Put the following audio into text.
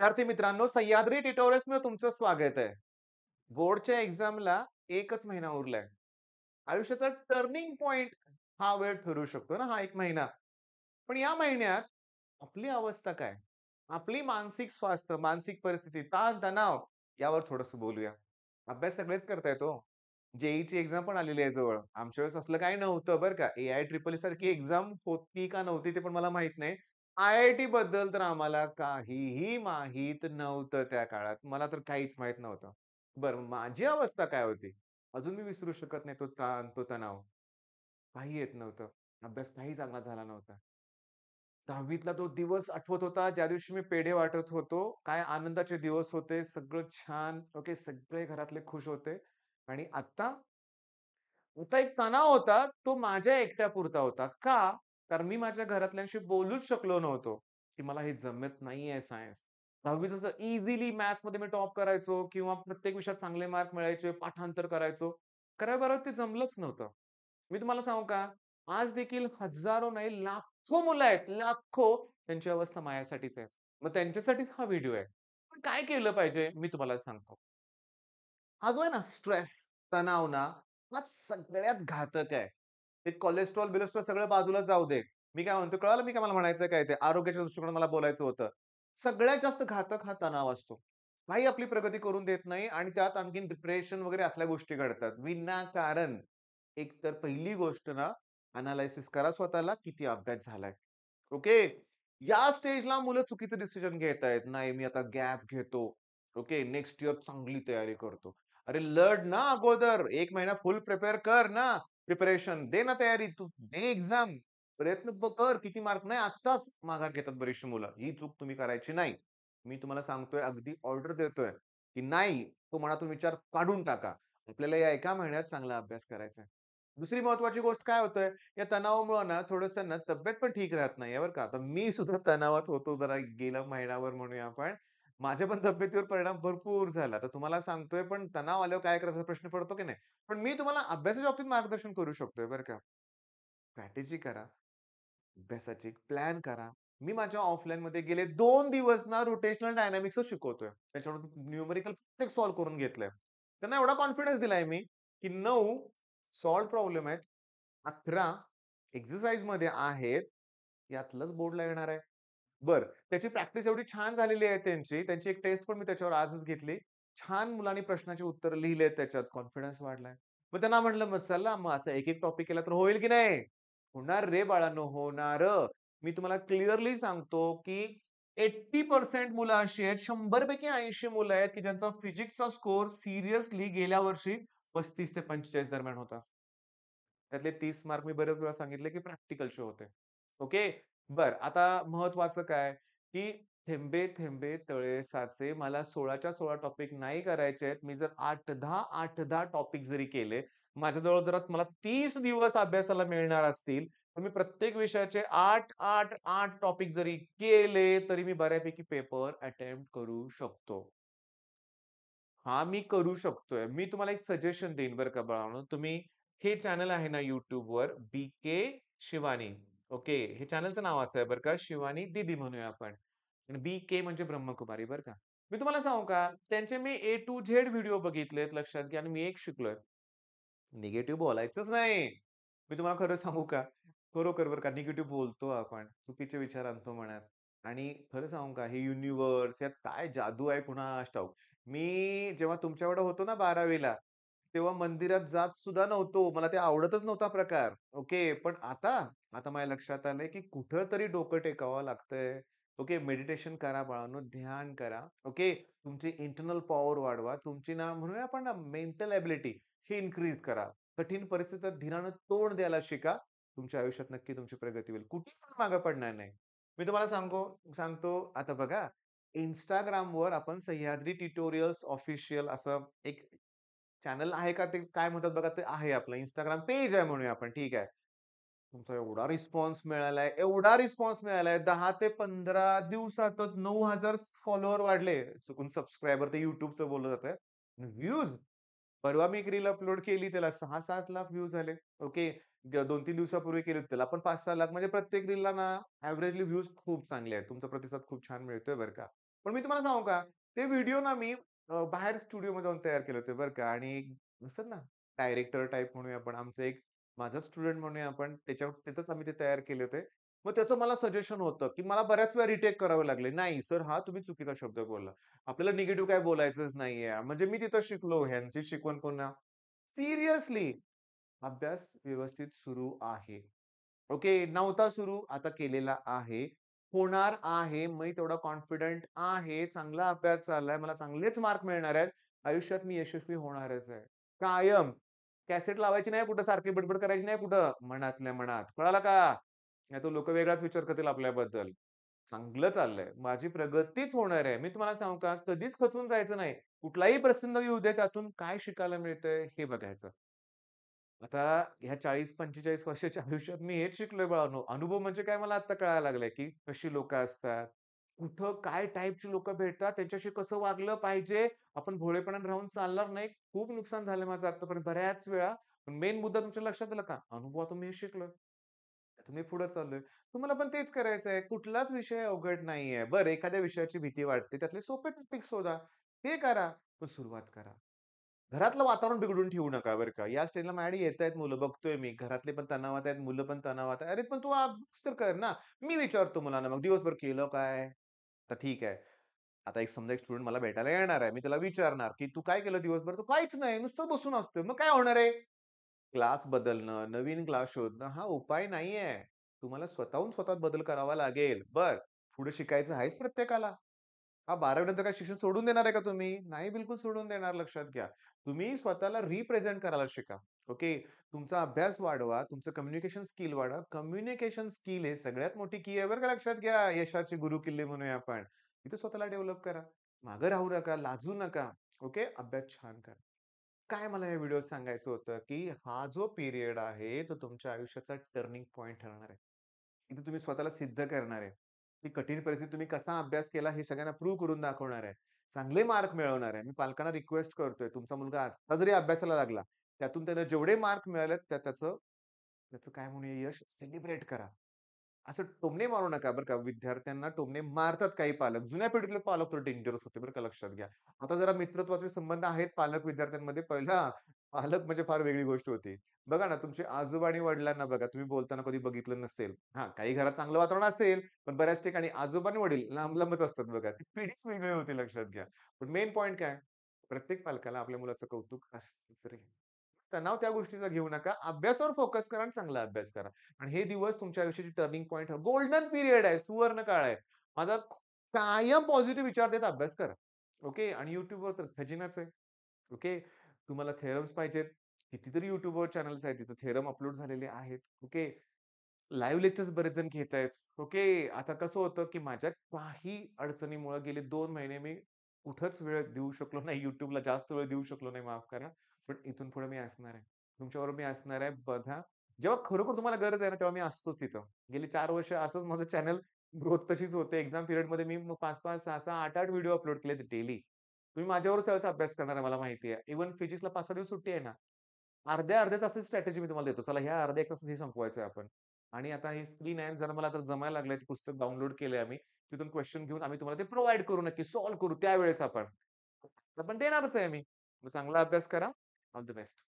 विद्यार्थी मित्रांनो, सह्याद्री ट्युटोरियल्समध्ये तुमचं स्वागत आहे. बोर्डच्या एक्झामला एकच महिना उरलाय. आयुष्याचा टर्निंग पॉइंट हा वेळ ठरू शकतो ना, हा 1 महिना. पण या महिन्यात आपली अवस्था काय? आपली मानसिक स्वास्थ्य, मानसिक परिस्थिती, ताण-तणाव यावर थोडंसं बोलूया. अभ्यास सगळेच करतायत हो. जेईची एक्झाम पण आलेली आहे जवळ. आमच्या वेळेस असलं काही नव्हतं बरं का. AIEEE सारखी एक्झाम होती का नव्हती ते पण मला माहीत नाही. IIT बद्दल तर आम्हाला काहीही माहीत नव्हतं त्या काळात. मला तर काहीच माहीत नव्हतं. बरं माझी अवस्था काय होती? अजून मी विसरू शकत नाही तो ताण, तो तणाव. काही येत नव्हतं. अभ्यास काही चांगला झाला नव्हता. 10वीतला तो दिवस आठवत होता, ज्या दिवशी मी पेढे वाटत होतो. काय आनंदाचे दिवस होते. सगळं छान. ओके. सगळे घरातले खुश होते. आणि आता एक तणाव होता, तो माझ्या एकट्यापुरता होता. का? कारण मी माझ्या घरातल्यांशी बोलूच शकलो नव्हतो, की मला हे जमत नाहीये सायन्स. 10वी जसं इझिली मॅथ्समध्ये मी टॉप करायचो किंवा प्रत्येक विषयात चांगले मार्क मिळायचे, पाठांतर करायचो. कराव्या ते जमलंच नव्हतं. मी तुम्हाला सांगू का? आज देखील हजारो नाही लाखो मुलं आहेत, लाखो. त्यांची अवस्था माझ्यासाठीच आहे. मग त्यांच्यासाठीच हा व्हिडिओ आहे. पण काय केलं पाहिजे? मी तुम्हाला सांगतो. हा जो आहे ना स्ट्रेस, तणाव ना, हा सगळ्यात घातक आहे. ते कोलेस्ट्रॉल-बिलेस्ट्रॉल सगळं बाजूला जाऊ दे. मी काय म्हणतो कळालं मी काय मला म्हणायचं काय ते? आरोग्याच्या दृष्टिकोनातून मला बोलायचं होतं. सगळ्यात जास्त घातक हा तणाव असतो. काही आपली प्रगती करून देत नाही आणि त्यात आणखीन डिप्रेशन वगैरे असल्या गोष्टी घडतात. विनाकारण. एक तर पहिली गोष्ट ना, एनालिसिस करा स्वतःला किती अभ्यास झालाय. ओके. या स्टेजला मुलं चुकीचे डिसिजन घेतायत. नाही मी आता गॅप घेतो. ओके. नेक्स्ट इयर चांगली तयारी करतो. अरे लढ ना अगोदर. 1 महिना फुल प्रिपेअर कर ना. प्रिपरेशन दे ना तयारी. तू दे एक्झाम. प्रयत्न कर. किती मार्क नाही आत्ताच माघार घेतात बरीचशी मुलं. ही चूक तुम्ही करायची नाही. मी तुम्हाला सांगतोय अगदी ऑर्डर देतोय, की नाही तो मनातून विचार काढून टाका. आपल्याला या एका महिन्यात चांगला अभ्यास करायचा आहे. दुसरी महत्वाची गोष्ट काय होतंय, या तणावामुळे ना थोडंसं ना तब्येत पण ठीक राहत नाहीये बरं का. आता मी सुद्धा तणावात होतो जरा गेला महिनाभर म्हणूया आपण. माझ्या पण तब्येतीवर परिणाम भरपूर झाला. तर तुम्हाला सांगतोय पण तणाव आल्यावर काय करायचा प्रश्न पडतो की नाही. पण मी तुम्हाला अभ्यासाच्या बाबतीत मार्गदर्शन करू शकतोय बरं का. स्ट्रॅटेजी करा, अभ्यासाची प्लॅन करा. मी माझ्या ऑफलाईनमध्ये गेले 2 दिवस ना रोटेशनल डायनामिक्सच शिकवतोय. त्याच्यावर न्यूमेरिकल प्रत्येक सॉल्व्ह करून घेतलंय. त्यांना एवढा कॉन्फिडन्स दिलाय मी, की 9 सॉल्व्ह प्रॉब्लेम आहेत. 11 एक्सरसाइजमध्ये आहेत. यातलंच बोर्डला येणार आहे. बरं, त्याची प्रॅक्टिस एवढी छान झालेली आहे त्यांची. त्यांची एक टेस्ट पण मी त्याच्यावर आजच घेतली. छान मुलांनी प्रश्नाची उत्तरं लिहिली आहेत त्याच्यात. कॉन्फिडन्स वाढलाय. मग त्यांना म्हटलं, "मग चला मग असं एक-एक टॉपिक केला तर होईल की नाही?" "होणार रे बाळांनो, होणार." मी तुम्हाला क्लिअरली सांगतो, की 80% मुलं अशी आहेत, 100 पैकी 80 मुलं आहेत, की ज्यांचा फिजिक्सचा स्कोर सीरियसली गेल्या वर्षी 35 ते 45 दरम्यान होता. त्यातले 30 मार्क मी बरेच वेळा सांगितले, की प्रॅक्टिकलचे होते. ओके. बरं, आता महत्वाचं काय, की थेंबे थेंबे तळे साचे. मला 16च्या 16 टॉपिक नाही करायचे आहेत. मी जर 8-10, 8-10 टॉपिक जरी केले, माझ्याजवळ जर मला 30 दिवस अभ्यासाला मिळणार असतील, तर मी प्रत्येक विषयाचे 8, 8, 8 टॉपिक जरी केले, तरी मी बऱ्यापैकी पेपर अटेम्प्ट करू शकतो. हां, मी करू शकतोय. मी तुम्हाला एक सजेशन देईन बरं का बाळांनो. तुम्ही हे चॅनल आहे ना YouTubeवर बी-के शिवानी. ओके. हे चॅनलचं नाव असं आहे बरं का, शिवानी दीदी म्हणूया आपण. आणि बी-के म्हणजे ब्रह्मकुमारी बरं का. मी तुम्हाला सांगू का, त्यांचे मी ए टू झेड व्हिडिओ बघितलेत लक्षात घ्या आणि मी एक शिकलोय. निगेटिव्ह बोलायचंच नाही. मी तुम्हाला खरं सांगू का? खरोखर बरं का निगेटिव्ह बोलतो आपण. चुकीचे विचार आणतो मनात. आणि खरं सांगू का? हे युनिव्हर्स यात काय जादू आहे कुणास ठाऊक. मी जेव्हा तुमच्या एवढा होतो ना 12वी तेव्हा मंदिरात जात सुद्धा नव्हतो. मला ते आवडतच नव्हता प्रकार. ओके. पण आता माझ्या लक्षात आलंय, की कुठेतरी डोकं टेकावं लागतंय. ओके. मेडिटेशन करा बाळांनो, ध्यान करा. ओके. तुमची इंटरनल पॉवर वाढवा. तुमची ना म्हणूया आपण ना मेंटल एबिलिटी ही इन्क्रीज करा. कठीण परिस्थितीत धीरानं तोंड द्यायला शिका. तुमच्या आयुष्यात नक्की तुमची प्रगती होईल. कुठेच पण मागे पडणार नाही. मी तुम्हाला सांगतो आता बघा Instagramवर आपण सह्याद्री ट्युटोरियल्स ऑफिशियल असं एक चॅनल आहे का ते काय म्हणतात बघा ते आहे आपलं Instagram पेज आहे म्हणूया आपण ठीक आहे. तुमचा एवढा रिस्पॉन्स मिळालाय 10 ते 15 दिवसातच 9,000 फॉलोवर वाढले. चुकून सबस्क्रायबर ते YouTubeचं बोललं जातंय. व्ह्यूज परवा मी एक रील अपलोड केली त्याला 6-7 लाख व्ह्यूज झाले. ओके. 2-3 दिवसापूर्वी केली होती त्याला पण 5-6 लाख म्हणजे प्रत्येक रीलला ना एव्हरेजली व्ह्यूज खूप चांगले आहेत. तुमचा प्रतिसाद खूप छान मिळतोय बरं का. पण मी तुम्हाला सांगू का, ते व्हिडिओ ना मी बाहेर स्टुडिओमध्ये जाऊन तयार केले होते बरं का आणि असतात ना, डायरेक्टर टाइप म्हणूया आपण. आमचं एक माझा स्टुडंट म्हणूया आपण, तिथंच आम्ही ते तयार केले होते. मग त्याचं मला सजेशन होतं, की मला बऱ्याच वेळा रिटेक करावे लागले. "नाही सर, हा तुम्ही चुकीचा शब्द बोलला. आपल्याला निगेटिव्ह काही बोलायचंच नाहीये." म्हणजे मी तिथं शिकलो. ह्यांची शिकवण पुन्हा सिरियसली अभ्यास व्यवस्थित सुरू आहे. ओके. नव्हता सुरू, आता केलेला आहे. होणार आहे. मी तेवढा कॉन्फिडंट आहे. चांगला अभ्यास चाललाय. मला चांगलेच मार्क मिळणार आहेत. आयुष्यात मी यशस्वी होणारच आहे. कायम. कॅसेट लावायची नाही कुठं, सारखी बडबड करायची नाही कुठं, मनातल्या मनात. कळालं का? नाहीतर लोकं वेगळाच विचार करतील आपल्याबद्दल. चांगलं चाललंय. माझी प्रगतीच होणार आहे. मी तुम्हाला सांगू का, कधीच खचून जायचं नाही. कुठलाही प्रसंग येऊ दे, त्यातून काय शिकायला मिळतंय हे बघायचं. आता ह्या 40-45 वर्षाच्या आयुष्यात मी हेच शिकलोय बाळांनो. अनुभव म्हणजे काय मला आता कळायला लागलंय, की कशी लोकं असतात. कुठं काय टाइपची लोकं भेटतात, त्यांच्याशी कसं वागलं पाहिजे. आपण भोळेपणाने राहून चालणार नाही. खूप नुकसान झालंय माझं आतापर्यंत बऱ्याच वेळा. पण मेन मुद्दा तुमच्या लक्षात आला का? अनुभवातून मी हे शिकलोय. आता मी पुढे चाललोय. तुम्हाला पण तेच करायचंय. कुठलाच विषय अवघड नाहीये. बरं एखाद्या विषयाची भीती वाटते, त्यातले सोपे टॉपिक्स शोधा. ते करा. पण सुरुवात करा. घरातलं वातावरण बिघडवून ठेवू नका बरं का. या स्टेजला माझ्याकडे येतायत मुलं बघतोय मी. घरातले पण तणावात आहेत, मुलं पण तणावात आहेत. अरे पण तू अभ्यास तर कर ना. मी विचारतो मुलांना मग दिवसभर केलं काय? तर ठीक आहे. आता समजा एक स्टुडंट मला भेटायला येणार आहे. मी त्याला विचारणार, की "तू काय केलं दिवसभर?" तो काहीच नाही. नुसतं बसून असतोय. मग काय होणार आहे? क्लास बदलणं, नवीन क्लास शोधणं हा उपाय नाहीये. तुम्हाला स्वतःहून स्वतःत बदल करावा लागेल. बरं, पुढे शिकायचं आहेच प्रत्येकाला. 12वी नंतर काय शिक्षण सोडून देणार आहे का तुम्ही? नाही बिलकुल सोडून देणार लक्षात घ्या. तुम्ही स्वतःला रिप्रेझेंट करायला शिका. ओके. तुमचा अभ्यास वाढवा, तुमचं कम्युनिकेशन स्किल वाढवा. कम्युनिकेशन स्किल हे सगळ्यात मोठी की आहे बरं का लक्षात घ्या. यशाची गुरुकिल्ली म्हणूया आपण. इथे स्वतःला डेव्हलप करा. मागे राहू नका, लाजू नका. ओके. अभ्यास छान करा. काय मला या व्हिडिओत सांगायचं होतं, की हा जो पिरियड आहे, तो तुमच्या आयुष्याचा टर्निंग पॉइंट ठरणार आहे. इथे तुम्ही स्वतःला सिद्ध करणार आहे. ती कठीण परिस्थिती तुम्ही कसा अभ्यास केला हे सगळ्यांना प्रूव्ह करून दाखवणार आहे. चांगले मार्क मिळवणार आहे. मी पालकांना रिक्वेस्ट करतोय, तुमचा मुलगा आता जरी अभ्यासाला लागला, त्यातून त्याला जेवढे मार्क मिळालेत त्याचं त्याचं काय म्हणूया यश सेलिब्रेट करा. असं टोमणे मारू नका बरं का. विद्यार्थ्यांना टोमणे मारतात काही पालक. जुन्या पिढीतले पालक तर डेंजरस होते बरं का लक्षात घ्या. आता जरा मित्रत्वाचे संबंध आहेत पालक-विद्यार्थ्यांमध्ये. पहिला पालक म्हणजे फार वेगळी गोष्ट होती. बघा ना, तुमचे आजोबा आणि वडिलांना बघा, तुम्ही बोलताना कधी बघितलं नसेल. हां, काही घरात चांगलं वातावरण असेल, पण बऱ्याच ठिकाणी आजोबा आणि वडील लांब-लांबच असतात बघा. ती पिढीच वेगळी होती लक्षात घ्या. पण मेन पॉइंट काय? प्रत्येक पालकाला आपल्या मुलाचं कौतुक असतंच रे. तणाव त्या गोष्टीचा घेऊ नका. अभ्यासावर फोकस करा आणि चांगला अभ्यास करा. आणि हे दिवस तुमच्या आयुष्याची टर्निंग पॉइंट गोल्डन पिरियड आहे, सुवर्णकाळ आहे. माझा कायम पॉझिटिव्ह विचार देत अभ्यास करा. ओके. आणि YouTubeवर तर खजिनाच आहे. ओके. तुम्हाला थेरम्स पाहिजेत. कितीतरी YouTubeवर चॅनल्स आहेत. तिथे थेरम अपलोड झालेले आहेत. ओके. लाईव्ह लेक्चर्स बरेच जण घेतायत. ओके. आता कसं होतं, की माझ्या काही अडचणीमुळे गेले 2 महिने मी कुठंच वेळ देऊ शकलो नाही. YouTubeला जास्त वेळ देऊ शकलो नाही, माफ करा. पण इथून पुढे मी असणार आहे. तुमच्याबरोबर मी असणार आहे. बघा, जेव्हा खरोखर तुम्हाला गरज आहे ना, तेव्हा मी असतोच तिथं. गेली 4 वर्ष असंच माझं चॅनल ग्रोथ तशीच होते. एक्झाम पिरियडमध्ये मी 5-5, 6-6, 8-8 व्हिडिओ अपलोड केलेत डेली. तुम्ही माझ्यावरच त्यावेळेस अभ्यास करणार आहे मला माहिती आहे. इव्हन फिजिक्सला 5-6 दिवस सुट्टी आहे ना. अर्ध्या-अर्ध्या तासाची स्ट्रॅटेजी मी तुम्हाला देतो. चला ह्या अर्ध्या 1 तासात हे संपवायचं आपण. आणि आता हे स्क्रीन आहे जरा मला आता जमायला लागलंय. ते पुस्तक डाउनलोड केलंय आम्ही. तिथून क्वेशन घेऊन आम्ही तुम्हाला ते प्रोव्हाईड करू नक्की. सॉल्व्ह करू त्यावेळेस आपण. आपण देणारच आहे मी. मग चांगला अभ्यास करा. All the best.